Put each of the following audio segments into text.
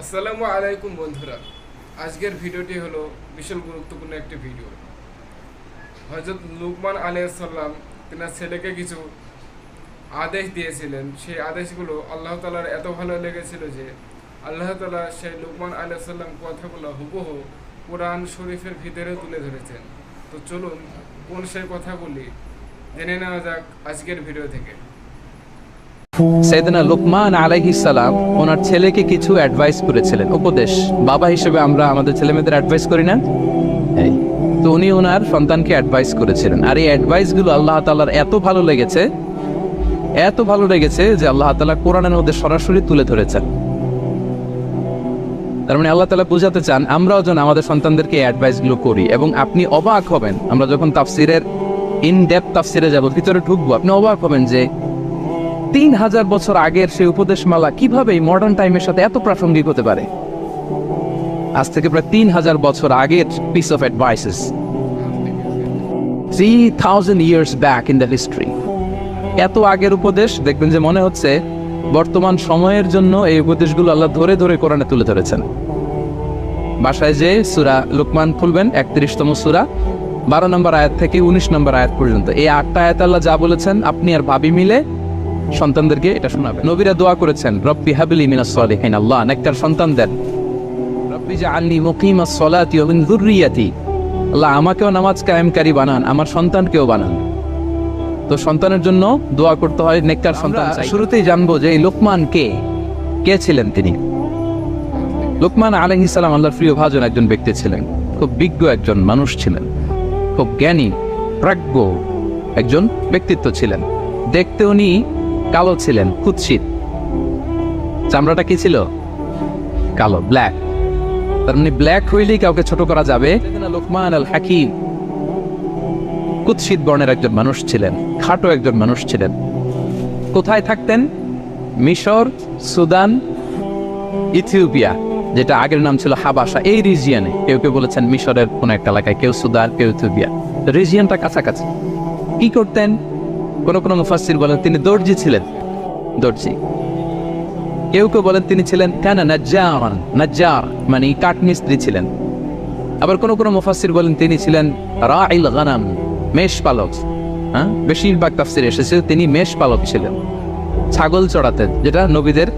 আসসালামু আলাইকুম বন্ধুরা, আজকের ভিডিওটি হলো ভীষণ গুরুত্বপূর্ণ একটি ভিডিও। হযরত লুকমান আলাইহিস সালাম তিনার ছেলেকে কিছু আদেশ দিয়েছিলেন। সেই আদেশগুলো আল্লাহ তাআলার এত ভালো লেগেছিল যে আল্লাহ তাআলা সেই লুকমান আলাইহিস সালাম কথাগুলো হুবহু কোরআন শরীফের ভিতরে তুলে ধরেছেন। তো চলুন কোন সেই কথাগুলি জেনে নেওয়া যাক আজকের ভিডিও থেকে। সাইয়েদনা লুকমান আলাইহিস সালাম ওনার ছেলেকে কিছু অ্যাডভাইস করেছিলেন, উপদেশ। বাবা হিসেবে আমরা আমাদের ছেলেমেয়েদের অ্যাডভাইস করি না? এই তো উনি ওনার সন্তানকে অ্যাডভাইস করেছিলেন, আর এই অ্যাডভাইসগুলো আল্লাহ তাআলার এত ভালো লেগেছে যে আল্লাহ তাআলা কোরআনের মধ্যে সরাসরি তুলে ধরেছেন। তার মানে আল্লাহ তাআলা বোঝাতে চান আমরাও যেন আমাদের সন্তানদেরকে এই অ্যাডভাইসগুলো করি। এবং আপনি অবাক হবেন, আমরা যখন তাফসিরের ইন ডেপথ তাফসিরে যাব, ভিতরে ঢুকবো, আপনি অবাক হবেন যে 3000 বছর আগের সেই উপদেশমালা কিভাবে মডার্ন টাইমের সাথে এত প্রাসঙ্গিক হতে পারে। আজ থেকে প্রায় 3000 বছর আগের piece of advises, 3000 years back in the history। এত আগের উপদেশ, দেখবেন যে মনে হচ্ছে বর্তমান সময়ের জন্য এই উপদেশগুলো আল্লাহ ধরে ধরে কোরআনে তুলে ধরেছেন। বাসায় যে সূরা লুকমান খুলবেন, 31তম সূরা, 12 নম্বর আয়াত থেকে 19 নম্বর আয়াত পর্যন্ত, এই 8টা আয়াত আল্লাহ যা বলেছেন আপনি আর ভাবি মিলে সন্তানদেরকে এটা শোনাবেন। নবীরা দোয়া করেছেন, রব্বি হাবলি মিনাস সালিহিন, আল্লাহ নেককার সন্তান দেন। রব্বি জাআলনি মুকিমাস সালাতি ওয়া মিন যুররিয়াতি, আল্লাহ আমাকেও নামাজ কায়েমকারী বানান, আমার সন্তানকেও বানান। তো সন্তানের জন্য দোয়া করতে হয়, নেককার সন্তান চাই। শুরুতেই জানবো যে এই লুকমান কে ছিলেন। তিনি লুকমান আলাইহিস সালাম আল্লাহর প্রিয় ভাজন একজন ব্যক্তি ছিলেন, খুব বিজ্ঞ একজন মানুষ ছিলেন, খুব জ্ঞানী প্রাজ্ঞ একজন ব্যক্তিত্ব ছিলেন। দেখতে উনি কালো ছিলেন, কুৎসিত, চামড়াটা কি ছিল? কালো, ব্ল্যাক। তার মানে ব্ল্যাক হইলেই কাউকে ছোট করা যাবে। লুকমান আল হাকিম কুৎসিত বর্ণের একজন মানুষ ছিলেন, খাটো একজন মানুষ ছিলেন। কোথায় থাকতেন? মিশর, সুদান, ইথিওপিয়া, যেটা আগের নাম ছিল হাবাসা, এই রিজিয়নে। কেউ কেউ বলেছেন মিশরের কোন একটা এলাকায়, কেউ সুদান, কেউ ইথিওপিয়া। রিজিয়নটা কাছাকাছি। কি করতেন? কোন মুফাসসির বলেন তিনি দর্জি ছিলেন, দর্জি। কেউ কেউ বলেন তিনি ছিলেন কানা নাজ্জার, মানে কাঠমিস্ত্রি ছিলেন। আবার কোন মুফাসসির বলেন তিনি ছিলেন রাইল গানাম, মেষ পালক। বেশিরভাগ তাফসিরে এসেছে তিনি মেষ পালক ছিলেন, ছাগল চড়াতেন, যেটা নবীদের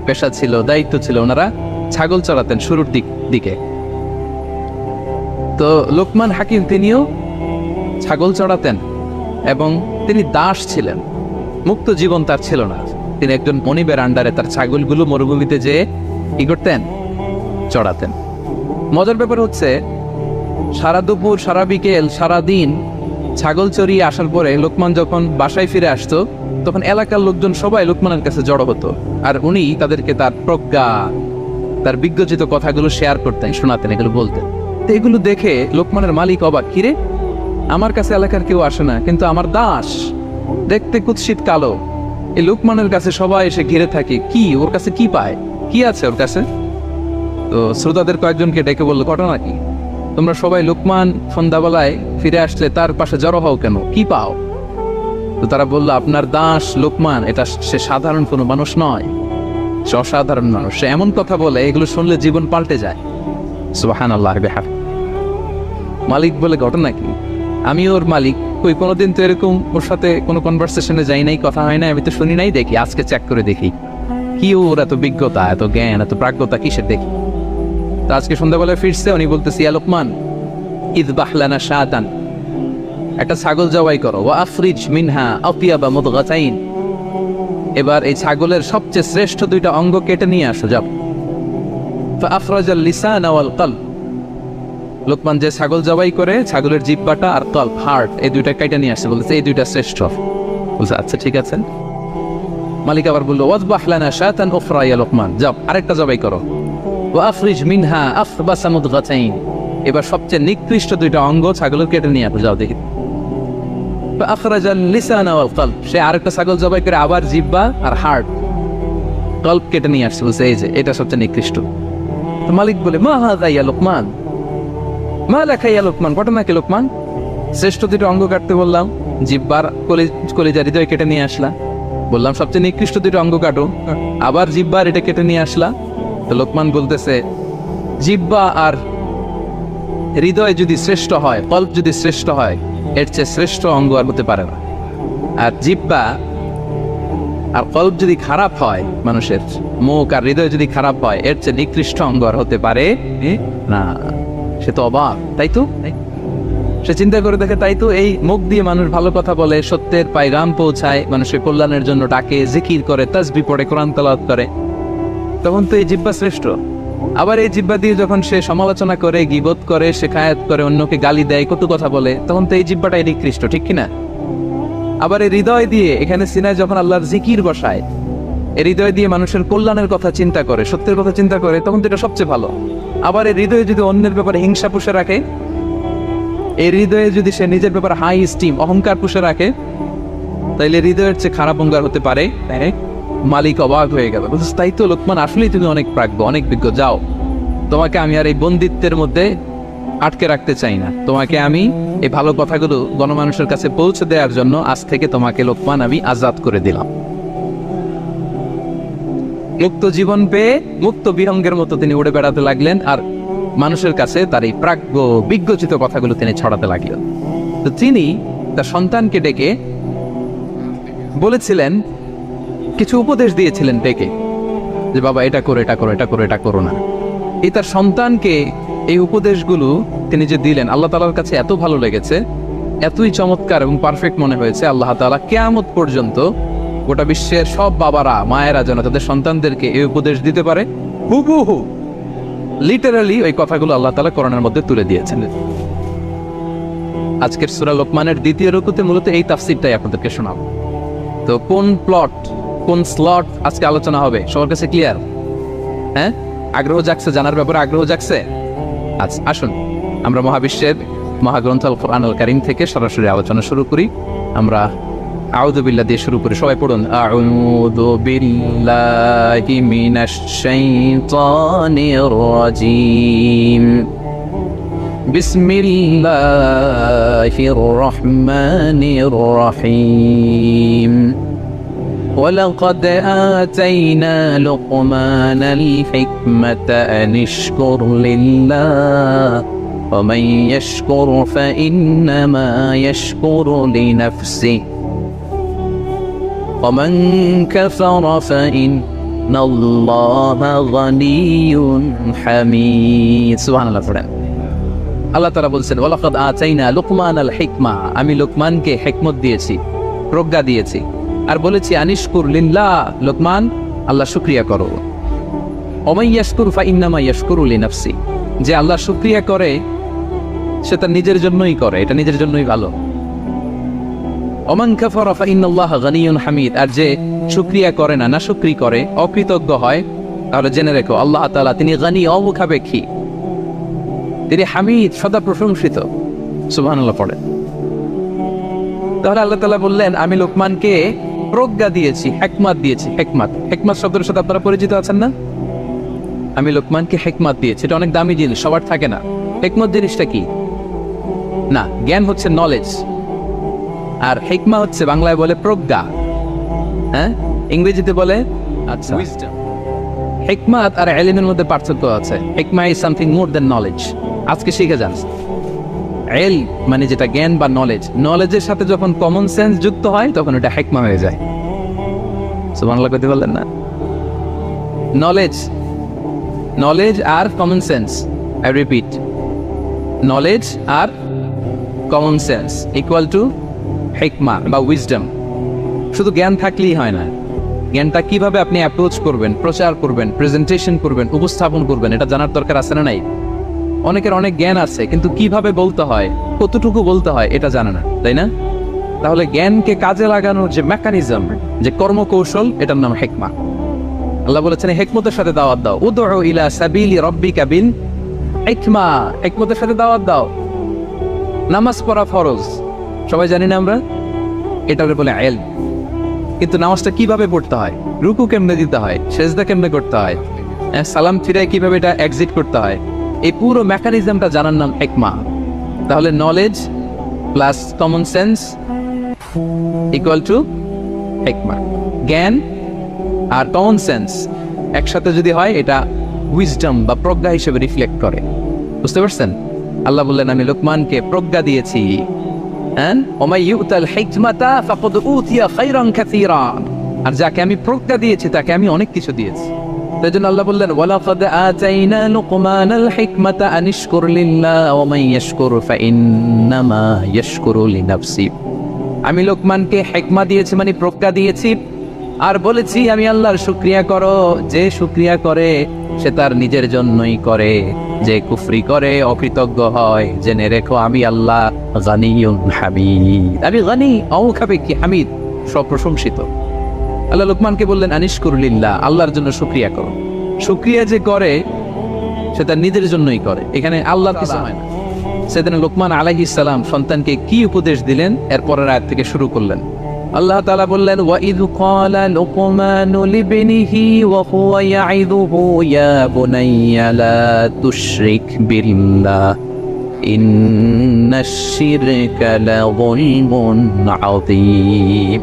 পেশা ছিল, দায়িত্ব ছিল। ওনারা ছাগল চড়াতেন শুরুর দিকে। তো লুকমান হাকিম তিনিও ছাগল চড়াতেন এবং তিনি দাস ছিলেন, মুক্ত জীবন তার ছিল না। তিনি একজন মনিবের আন্ডারে তার ছাগলগুলো মরুভূমিতে যেয়ে কি করতেন? চড়াতেন। মজার ব্যাপার হচ্ছে, সারা দুপুর, সারা বিকেল, সারা দিন ছাগল চড়িয়ে আসার পরে লুকমান যখন বাসায় ফিরে আসতো, তখন এলাকার লোকজন সবাই লুকমানের কাছে জড়ো হতো, আর উনি তাদেরকে তার প্রজ্ঞা, তার বিজ্ঞচিত কথাগুলো শেয়ার করতেন, শোনাতেন, এগুলো বলতেন। তো এগুলো দেখে লুকমানের মালিক অবাক, কিরে আমার কাছে এলাকার কেউ আসে না, কিন্তু আমার দাস দেখতে কুৎসিত কালো, এই লুকমানের কাছে সবাই এসে ঘিরে থাকে, কি ওর কাছে কি পায়, কি আছে ওর কাছে? তো শ্রোতাদের কয়েকজনকে ডেকে বললো, ঘটনা কি? তোমরা সবাই লুকমান সন্ধ্যাবেলায় ফিরে আসলে তার পাশে জড়ো হও কেন, কি পাও? তো তারা বললো, আপনার দাস লুকমান, এটা সে সাধারণ কোনো মানুষ নয়, সে অসাধারণ মানুষ। সে এমন কথা বলে এগুলো শুনলে জীবন পাল্টে যায়। সুবহানাল্লাহ। মালিক বলে, ঘটনা কি? আমি ওর মালিক, কই কোনোদিন তো এরকম ওর সাথে কোনো কনভারসেশনে যাই নাই, কথা হয় নাই, আমি তো শুনি নাই, দেখি আজকে চেক করে দেখি কি ওর এত বিজ্ঞতা, এত জ্ঞান, এত প্রাজ্ঞতা কিসের দেখি। তো আজকে সন্ধ্যাবেলায় ফিরছে, উনি বলতেছি, ইয়া লুকমান ইযবাহ লানা শাতান, একটা ছাগল জবাই করো, ওয়া আফরিজ মিনহা আতিয়াবা মুদগাতাইন, এবার এই ছাগলের সবচেয়ে শ্রেষ্ঠ দুইটা অঙ্গ কেটে নিয়ে আসো, যাও। ফাআফরাজাল লিসান ওয়াল কলব, লুকমান যে ছাগল জবাই করে ছাগলের জিহ্বাটা আর কলব, হার্ট, এই দুইটা কেটে নিয়ে আসে, বলছে এই দুইটা শ্রেষ্ঠ। বলছে আচ্ছা ঠিক আছে। মালিক আবার বললো, ওয়াযবাহ লানা শাতান উখরা ইয়া লুকমান, যাও আরেকটা জবাই করো, ওয়া আফরিজ মিনহা আফবাসা মুদগাতাইন, এবার সবচেয়ে নিকৃষ্ট দুইটা অঙ্গ ছাগলের কেটে নিয়ে আসো, যাও দেখি। ফাআখরাজাল লিসান ওয়াল কলব, সে আরেকটা ছাগল জবাই করে আবার জিহ্বা আর হার্ট, কলব কেটে নিয়ে আসছে, বলছে এই যে এটা সবচেয়ে নিকৃষ্ট। তো মালিক বলে, মা হাযা ইয়া লুকমান, মা লাকা ইয়া লুকমান, ঘটনা কি লুকমান? শ্রেষ্ঠ দুটো অঙ্গ কাটতে বললাম, জিহ্বার কলিজা হৃদয় কেটে নিয়ে আসলা, বললাম সবচেয়ে নিকৃষ্ট দুটো অঙ্গ কাটো, আবার জিহ্বার এটা কেটে নিয়ে আসলা, তো লোকমান বলতেছে জিহ্বা আর হৃদয় যদি শ্রেষ্ঠ হয়, কল্প যদি শ্রেষ্ঠ হয়, এর চেয়ে শ্রেষ্ঠ অঙ্গ আর হতে পারে না। আর জিহ্বা আর কল্প যদি খারাপ হয়, মানুষের মুখ আর হৃদয় যদি খারাপ হয়, এর চেয়ে নিকৃষ্ট অঙ্গ আর হতে পারে না। সে তো অবাক, তাই তো? সে চিন্তা করে দেখে, তাই তো এই মুখ দিয়ে মানুষ ভালো কথা বলে, সত্যের পায়গাম পৌঁছায়, মানুষের কল্যাণের জন্য ডাকে, জিকির করে, তাসবিহ পড়ে, কোরআন তেলাওয়াত করে, তখন তো এই জিহ্বা শ্রেষ্ঠ। আবার এই জিহ্বা দিয়ে যখন সে সমালোচনা করে, গীবত করে, শেখায়াত করে, অন্যকে গালি দেয়, কটু কথা বলে, তখন তো এই জিহ্বাটাই নিকৃষ্ট, ঠিক কিনা? আবার এই হৃদয় দিয়ে, এখানে সিনায় যখন আল্লাহর জিকির বসায়, এই হৃদয় দিয়ে মানুষের কল্যাণের কথা চিন্তা করে, সত্যের কথা চিন্তা করে, তখন তো এটা সবচেয়ে ভালো। আবার এই হৃদয়ে যদি অন্যের ব্যাপারে হিংসা পুষে রাখে, এই হৃদয়ে যদি সে নিজের ব্যাপারে হাই স্টিম, অহংকার পুষে রাখে, তাইলে হৃদয়ের চেয়ে খারাপ অঙ্গার হতে পারে। মালিক অবাক হয়ে গেল, তাই তো লোকমান, আসলেই তুমি অনেক প্রাজ্ঞ, অনেক বিজ্ঞ, যাও, তোমাকে আমি আর এই বন্দিত্বের মধ্যে আটকে রাখতে চাই না, তোমাকে আমি এই ভালো কথাগুলো গণমানুষের কাছে পৌঁছে দেওয়ার জন্য আজ থেকে তোমাকে লোকমান আমি আজাদ করে দিলাম। মুক্ত জীবন পেয়ে মুক্ত বিহঙ্গের মতো তিনি উড়ে বেড়াতে লাগলেন, আর মানুষের কাছে তার এই প্রাজ্ঞ বিজ্ঞচিত কথাগুলো তিনি ছড়াতে লাগলেন। তো তিনি তার সন্তানকে ডেকে বলেছিলেন, কিছু উপদেশ দিয়েছিলেন ডেকে, যে বাবা এটা করো, এটা করো, এটা করো, এটা করো না। এই তার সন্তানকে এই উপদেশগুলো তিনি যে দিলেন, আল্লাহ তাআলার কাছে এত ভালো লেগেছে, এতই চমৎকার এবং পারফেক্ট মনে হয়েছে, আল্লাহ তাআলা কিয়ামত পর্যন্ত গোটা বিশ্বের সব বাবারা, মায়েরা যেন তাদের সন্তানদেরকে এই উপদেশ দিতে পারে, হুবহু লিটারালি ওই কথাগুলো আল্লাহ তাআলা কোরআনের মধ্যে তুলে দিয়েছেন। আজকের সূরা লোকমানের দ্বিতীয় রুকুতে মূলত এই তাফসীরটাই আপনাদেরকে শোনাবো। তো কোন প্লট, কোন স্লট আজকে আলোচনা হবে, সবার কাছে ক্লিয়ার? হ্যাঁ, আগ্রহ জাগছে, জানার ব্যাপারে আগ্রহ জাগছে? আচ্ছা, আসুন আমরা মহাবিশ্বের মহাগ্রন্থ আল কোরআনুল কারীম থেকে সরাসরি আলোচনা শুরু করি। আমরা আউযু বিল্লাহ দিয়ে শুরু করি, সবাই পড়ুন, আউযু বিল্লাহি মিনাশ শাইতানির রাজীম, বিসমিল্লাহির রহমানির রহিম। ولقد آتينا لقمان الحكمة أن اشكر لله ومن يشكر فإنما يشكر لنفسه ومن كفر فإن الله غني حميد। سبحان الله। পড়েন, আল্লাহ তাআলা বলছেন, ওয়ালাকাদ আতাইনা লুকমানাল হিকমা, আমি লোকমানকে হিকমত দিয়েছি, প্রজ্ঞা দিয়েছি, আর বলেছি আনিশকুর লিল্লাহ, লোকমান আল্লাহ শুকরিয়া করো। ওমাই ইয়াশকুর ফাইন্নামা ইয়াশকুরু লিনাফসি, যে আল্লাহ শুকরিয়া করে সে তার নিজের জন্যই করে, এটা নিজের জন্যই ভালো। ওমান কাফারা ফাইন্নাল্লাহা গানিয়ুন হামিদ, আর যে শুকরিয়া করে না, নাশুকরি করে, অকৃতজ্ঞ হয়, তাহলে জেনে রেখো আল্লাহ তাআলা তিনি গানি, অমুখাপেক্ষী, তিনি হামিদ, সদা প্রশংসিত। সুবহানাল্লাহ পড়েন। তাহলে আল্লাহ তাআলা বললেন, আমি লোকমানকে প্রজ্ঞা দিয়েছি, হিকমত দিয়েছি। হিকমত, হিকমত শব্দের সাথে আপনারা পরিচিত আছেন না? আমি লোকমানকে হিকমত দিয়েছি, এটা অনেক দামি জিনিস, সবার থাকে না। হিকমত জিনিসটা কি? না, জ্ঞান হচ্ছে নলেজ, আর হিকমা হচ্ছে বাংলায় বলে প্রজ্ঞা, হ্যাঁ, ইংরেজিতে বলে আচ্ছা উইজডম। হিকমত আর ইলমের মধ্যে পার্থক্য আছে। হিকমা is something more than knowledge. আজকে শিখে যান, ইলম মানে যেটা জ্ঞান বা নলেজ, নলেজের সাথে যখন কমন সেন্স যুক্ত হয় তখন এটা হিকমা হয়ে যায়। সুবহানাল্লাহ কইতে বললেন না? নলেজ, নলেজ আর common sense, I repeat, knowledge আর কমন সেন্স ইকুয়াল টু হিকমা বা উইজডম। শুধু জ্ঞান থাকলেই হয় না, জ্ঞানটা কিভাবে আপনি অ্যাপ্রোচ করবেন, প্রচার করবেন, প্রেজেন্টেশন করবেন, উপস্থাপন করবেন, এটা জানার দরকার আছে না নাই? অনেকের অনেক জ্ঞান আছে, কিন্তু কিভাবে বলতে হয়, কতটুকু বলতে হয়, এটা জানে না, তাই না? তাহলে জ্ঞানকে কাজে লাগানোর যে মেকানিজম, যে কর্মকৌশল, এটার নাম হিকমা। আল্লাহ বলেছেন হিকমতের সাথে দাওয়াত দাও, উদউ ইলা সাবিলি রাব্বিকা বিল হিকমা, হিকমতের সাথে দাওয়াত দাও। নামাজ পড়া ফরজ, সবাই জানি না আমরা, এটাকে বলে ইলম। কিন্তু নামাজটা কিভাবে পড়তে হয়, রুকু কেমনে দিতে হয়, সেজদা কেমনে করতে হয়, সালাম ফিরায় কিভাবে এটা এক্সিট করতে হয়, এই পুরো মেকানিজমটা জানার নাম হিকমা। তাহলে knowledge plus common sense equal to হিকমা। জ্ঞান আর কমন সেন্স একসাথে যদি হয় এটা উইজডম বা প্রজ্ঞা হিসেবে রিফ্লেক্ট করে। বুঝতে পারছেন? আল্লাহ বললেন আমি লোকমানকে প্রজ্ঞা দিয়েছি। হ্যাঁ, ওমাই ইউতাল হিকমাতা ফাকাদ উতিয়া খায়রান কাসীরা, আর যাকে আমি প্রজ্ঞা দিয়েছি তাকে আমি অনেক কিছু দিয়েছি। তাই জন্য আল্লাহ বললেন ওয়ালাকাদ আতাইনা লুকমানাল হিকমাতা আনিশকুর লিল্লাহ ওয়া মান ইয়াশকুর ফাইন্নামা ইয়াশকুরু লিনাফসি। আমি লোকমানকে হিকমা দিয়েছি মানে প্রজ্ঞা দিয়েছি, আর বলেছি আমি আল্লাহর শুকরিয়া করো, যে শুকরিয়া করে সে তার নিজের জন্যই করে, যে কুফরি করে অকৃতজ্ঞ হয় জেনে রেখো আমি আল্লাহ গানিয়ুন হামিদ, আমি গানি অমুখাপেক্ষী হামিদ সপ্রশংসিত। আল্লাহ লোকমানকে বললেন আনিশকুর লিল্লাহ, আল্লাহর জন্য শুকরিয়া করো। শুকরিয়া যে করে সে তার নিজের জন্যই করে, এখানে আল্লাহর কিছু হয় না। সেদিন লোকমান আলাইহিস সালাম সন্তানকে কি উপদেশ দিলেন এর পরের আয়াত থেকে শুরু করলেন। আল্লাহ তাআলা বললেন ওয়াইদ ক্বালা লুকমানু লিবনিহি ওয়া হুয়া ইয়াইদুহু ইয়া বুনাইয়া লা তুশরিক বিল্লাহ ইন্নাশ শিরকা লাযুলমুন আযীম।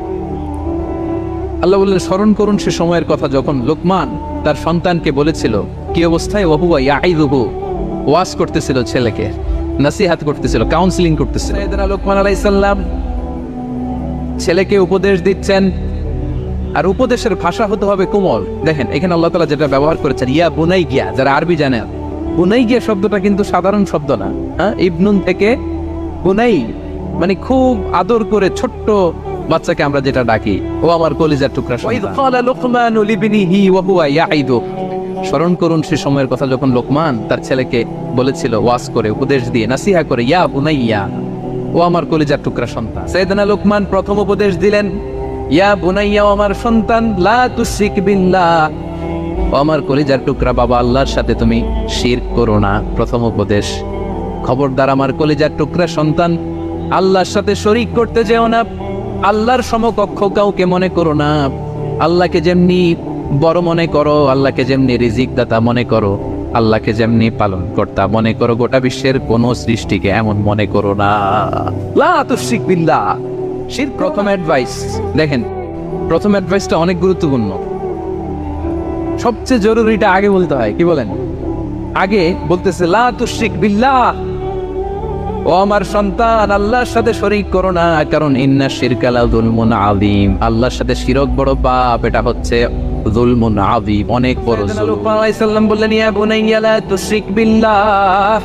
আল্লাহ বললেন স্মরণ করুন সে সময়ের কথা যখন লোকমান তার সন্তানকে বলেছিল, কি অবস্থায়, ওয়া হুয়া ইয়াইদুহু, ওয়াজ করতেছিল, ছেলেকে নসিহত করতেছিল, কাউন্সেলিং করতেছিল। সাইয়েদনা লোকমান আলাইহিস সালাম ছেলেকে উপদেশ দিচ্ছেন, আর উপদেশের ভাষা হতে হবে কোমল। দেখেন এখানে আল্লাহ তাআলা যেটা ব্যবহার করেছেন ইয়া বুনাইয়া, যারা আরবি জানে, বুনাইয়া শব্দটা কিন্তু সাধারণ শব্দ না। হ্যাঁ, ইবনুন থেকে বুনাই মানে খুব আদর করে ছোট্ট বাচ্চাকে আমরা যেটা ডাকি, ও আমার কলিজার টুকরা সন্তান। ওয়াইদ ক্বালা লুকমানু লিবনিহি ওয়া হুয়া ইয়াইদু, স্মরণ করুন সে সময়ের কথা যখন লোকমান তার ছেলেকে বলেছিল ওয়াজ করে, উপদেশ দিয়ে, নাসিহা করে, ইয়া বুনাইয়া, ও আমার কলিজার টুকরা সন্তান। সাইয়েদনা লোকমান প্রথম উপদেশ দিলেন ইয়া বুনাইয়া, ও আমার সন্তান, লা তুশরিক বিল্লাহ, ও আমার কলিজার টুকরা বাবা, আল্লাহর সাথে তুমি শিরক করো না। প্রথম উপদেশ, খবরদার আমার কলিজার টুকরা সন্তান, আল্লাহর সাথে শরীক করতে যেও না, আল্লাহর সমকক্ষ কাউকে মনে করো না। আল্লাহকে যেমনি বড় মনে করো, আল্লাহকে যেমনি রিজিক দাতা মনে করো, আল্লাহকে যেমনি পালন কর্তা মনে করো, গোটা বিশ্বের কোন সৃষ্টিকে এমন মনে করো না। লা তুশরিক বিল্লাহ, শিরক প্রথম অ্যাডভাইস। দেখেন প্রথম অ্যাডভাইসটা অনেক গুরুত্বপূর্ণ, সবচেয়ে জরুরিটা আগে বলতে হয়। কি বলেন? আগে বলতেছে লা তুশরিক বিল্লাহ, ও আমার সন্তান আল্লাহর সাথে শরীক করো না, কারণ ইন্নাশ শিরকা লাযুলমুন আযীম, আল্লাহর সাথে শিরক বড় পাপ, এটা হচ্ছে যুলমুন আযীম, অনেক বড় জুলুম। লোকমান আলাইহিস সালাম বললেন ইয়া বুনাইয়া লা তুশরিক বিল্লাহ,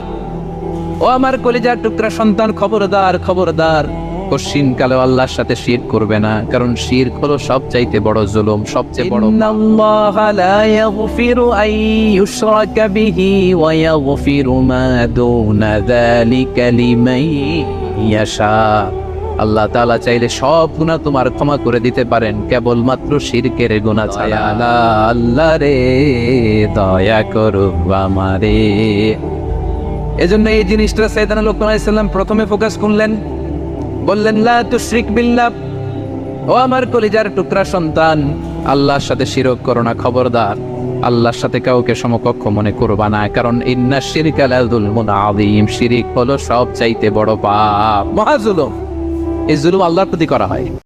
ও আমার কলিজার টুকরা সন্তান, খবরদার খবরদার, কশিনকালে আল্লাহর সাথে শিরক করবে না, কারণ শিরক হলো সবচাইতে বড় জুলুম, সবচেয়ে বড়। ইন্নাল্লাহা লা ইয়াগফিরু আন ইউশরাকা বিহি ওয়া ইয়াগফিরু মা দুনা যালিকা লিমান ইয়াশা। আল্লাহ তাআলা চাইলে সব গুনাহ তোমার ক্ষমা করে দিতে পারেন, কেবলমাত্র শিরকের গুনাহ ছাড়া। আল্লাহ রে দয়া করো আমারে। এজন্য এই জিনিসটা সাইয়েদনা লোকমান আলাইহিস সালাম প্রথমে ফোকাস করলেন, বললেন লা তুশরিক বিল্লাহ, ও আমার কলিজার টুকরা সন্তান, আল্লাহর সাথে শিরক করো না, খবরদার আল্লাহর সাথে কাউকে সমকক্ষ মনে করবা না, কারণ ইন্নাশ শিরকা লাযুলমুন আযীম, শিরক হলো সবচাইতে বড় পাপ, মহা জুলুম। এই জুলুম আল্লাহর প্রতি করা হয়।